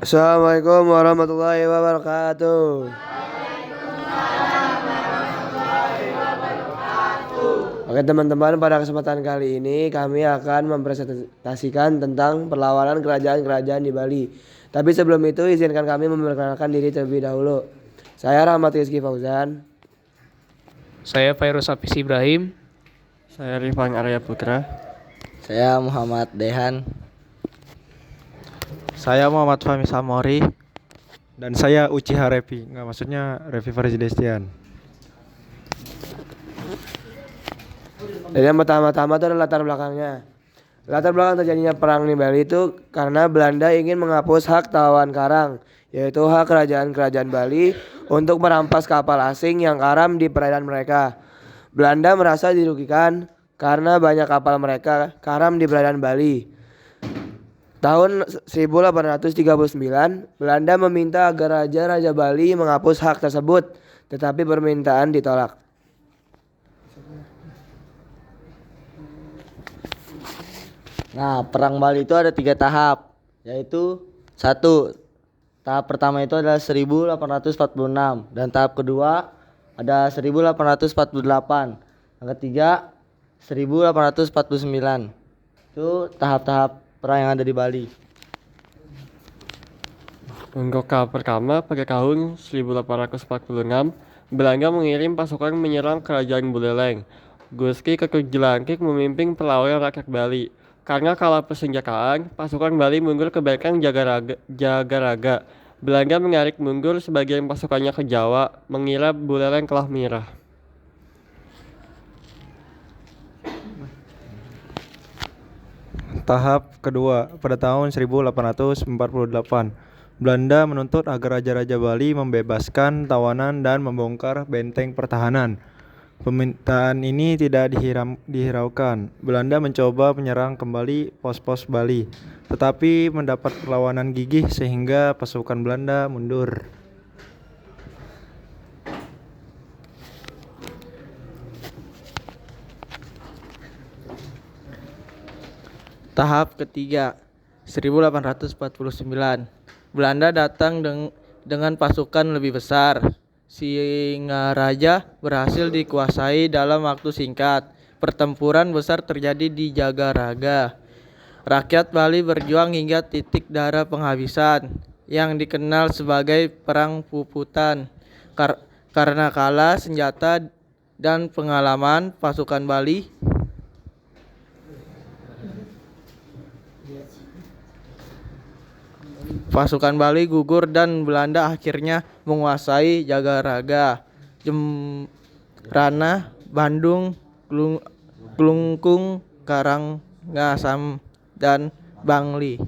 Assalamualaikum warahmatullahi wabarakatuh. Oke teman-teman, pada kesempatan kali ini kami akan mempresentasikan tentang perlawanan kerajaan-kerajaan di Bali. Tapi sebelum itu izinkan kami memperkenalkan diri terlebih dahulu. Saya Rahmat Rizky Fauzan. Saya Fairuz Hafiz Ibrahim. Saya Rifan Arya Putra. Saya Muhammad Dehan. Saya Muhammad Fahmi Samori. Dan saya Uchiha Revi. Maksudnya Revi Faris Destian. Jadi yang pertama-tama itu adalah latar belakangnya. Latar belakang terjadinya perang di Bali itu karena Belanda ingin menghapus hak tawan karang, yaitu hak kerajaan-kerajaan Bali untuk merampas kapal asing yang karam di perairan mereka. Belanda merasa dirugikan karena banyak kapal mereka karam di perairan Bali. Tahun 1839, Belanda meminta agar Raja-Raja Bali menghapus hak tersebut, tetapi permintaan ditolak. Nah, Perang Bali itu ada 3 tahap, yaitu 1. Tahap pertama itu adalah 1846 dan tahap kedua ada 1848. Yang ketiga 1849. Itu tahap-tahap perang yang ada di Bali. Untuk tahap pertama pada tahun 1846, Belanda mengirim pasukan menyerang kerajaan Buleleng. Gusti Ketutjelangkik memimpin perlawanan rakyat Bali. Karena kalah persenjataan, pasukan Bali mundur ke belakang Jagaraga. Belanda menarik mundur sebagian pasukannya ke Jawa, mengira Buleleng telah menyerah. Tahap kedua, pada tahun 1848, Belanda menuntut agar Raja-Raja Bali membebaskan tawanan dan membongkar benteng pertahanan. Permintaan ini tidak dihiraukan. Belanda mencoba menyerang kembali pos-pos Bali, tetapi mendapat perlawanan gigih sehingga pasukan Belanda mundur. Tahap ketiga, 1849. Belanda datang dengan pasukan lebih besar. Singaraja berhasil dikuasai dalam waktu singkat. Pertempuran besar terjadi di Jagaraga. Rakyat Bali berjuang hingga titik darah penghabisan yang dikenal sebagai Perang Puputan. Karena kalah senjata dan pengalaman pasukan Bali, gugur dan Belanda akhirnya menguasai Jagaraga, Jembrana, Bandung, Klungkung, Karangasem, dan Bangli.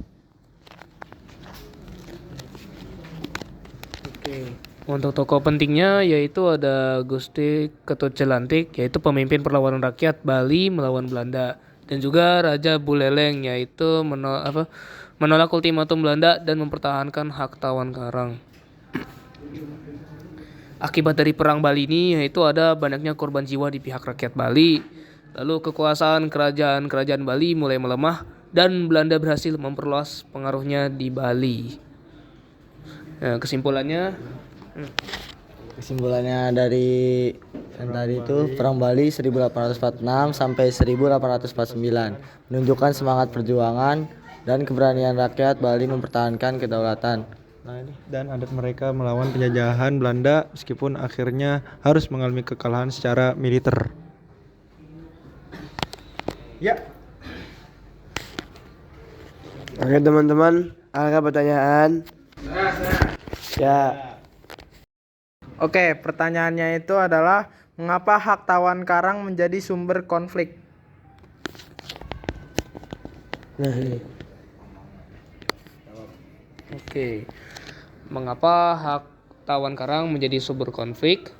Untuk tokoh pentingnya yaitu ada Gusti Ketutjelangkik, yaitu pemimpin perlawanan rakyat Bali melawan Belanda, dan juga Raja Buleleng, yaitu menolak ultimatum Belanda dan mempertahankan hak tawan karang. Akibat dari perang Bali ini yaitu ada banyaknya korban jiwa di pihak rakyat Bali. Lalu kekuasaan kerajaan-kerajaan Bali mulai melemah dan Belanda berhasil memperluas pengaruhnya di Bali. Nah, kesimpulannya dari yang tadi itu Perang Bali 1846 sampai 1849 menunjukkan semangat perjuangan dan keberanian rakyat Bali mempertahankan kedaulatan. Dan adat mereka melawan penjajahan Belanda meskipun akhirnya harus mengalami kekalahan secara militer. Ya. Oke teman-teman, ada pertanyaan? Ya. Oke, pertanyaannya itu adalah mengapa hak tawan karang menjadi sumber konflik? Nah, ini. Oke. Mengapa hak tawan karang menjadi sumber konflik?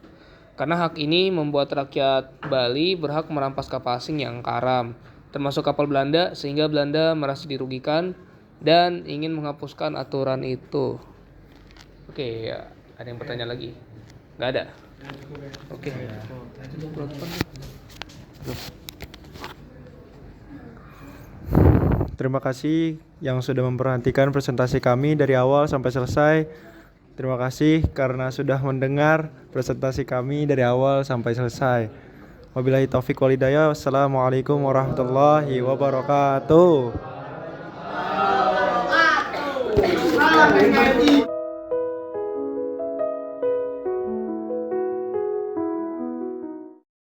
Karena hak ini membuat rakyat Bali berhak merampas kapal asing yang karam, termasuk kapal Belanda, sehingga Belanda merasa dirugikan dan ingin menghapuskan aturan itu. Oke, ya. Ada yang bertanya lagi? Nggak ada? Oke. Terima kasih yang sudah memperhatikan presentasi kami dari awal sampai selesai. Terima kasih karena sudah mendengar presentasi kami dari awal sampai selesai. Wabillahi taufiq wal hidayah. Wassalamualaikum warahmatullahi wabarakatuh.